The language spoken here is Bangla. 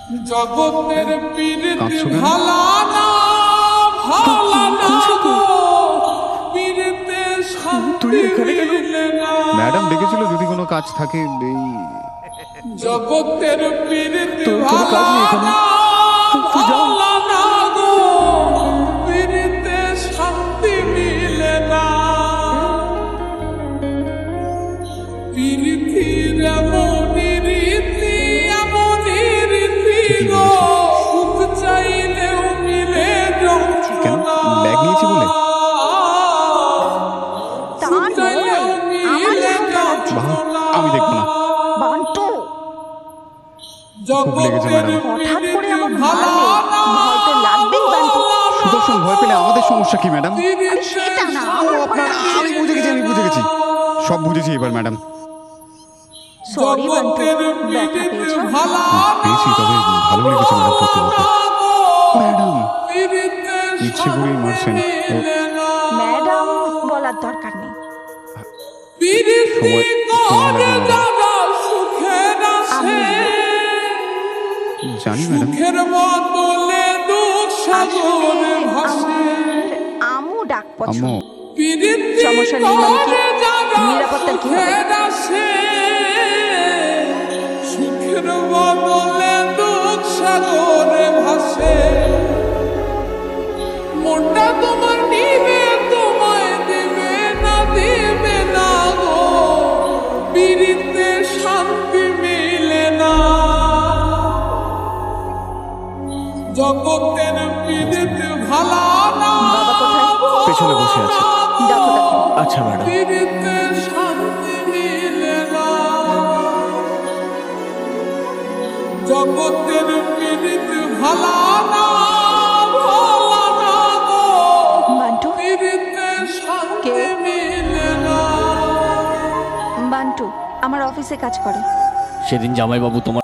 জগতের পীরিতি ভালা না ভালা না গো পীরিতে শান্তি মিলে না। ম্যাডাম ডেকেছিল যদি কোনো কাজ থাকে এই জগতের পীরিতি তোর কোনো কাজ ভালা নেই এখানে? না তুই যাও। ভালা না গো পীরিতে শান্তি মিলে না। পীরিতির এমনই রীতি এমনই রীতি গো সুখ চাইলেও মিলে কেন? যন্ত্রণা। ব্যাগ নিয়েছি বলে? তা সুখ নয়, চাইলেও আমার মিলে হালকা লাগছে। বাহ, যন্ত্রণা। আমি দেখবো না। বান্টু খুব লেগেছে ম্যাডাম। হঠাৎ করে এমন মারলে ভয় তো লাগবেই বান্টু। সুদর্শন ভয় পেলে আমাদের সমস্যা কি ম্যাডাম? আরে সেটা না, আমার ভয় লাগছে। আমি বুঝে গেছি সব বুঝেছি এবার ম্যাডাম। সরি বান্টু, ব্যথা পেয়েছো? পেয়েছি, তবে ভালো লেগেছে ম্যাডাম সত্যি বলতে। ম্যাডাম ইচ্ছে করেই মারছেন। ম্যাডাম বলার দরকার নেই। সময় লাগবে ম্যাডাম। আমি জানি ম্যাডাম। সুখের বদলে দুঃখ সাগরে আসলে ভাসে। আমার আমু ডাক পছন্দ। আম্মু সমস্যা নেই মালিক। নিরাপত্তার কি হবে? সুখের বদলে দুঃখ সাগরে ভাসে। মনটা তোমার নিবে তোমায় দিবে না গো পীড়িতে শান্তি মিলে না। জগতের পীড়িতে ভালা না বাবা কোথায়? পেছনে বসে আছে। ডাকো তাকে। আচ্ছা ম্যাডাম। পীড়িতে শান্তি মিলে না। জগতের পীড়িতে ভালা না ভালা না গো বান্টু পীড়িতে শান্তি কে? মিলে না। বান্টু আমার অফিসে কাজ করে। সেদিন জামাইবাবু তোমার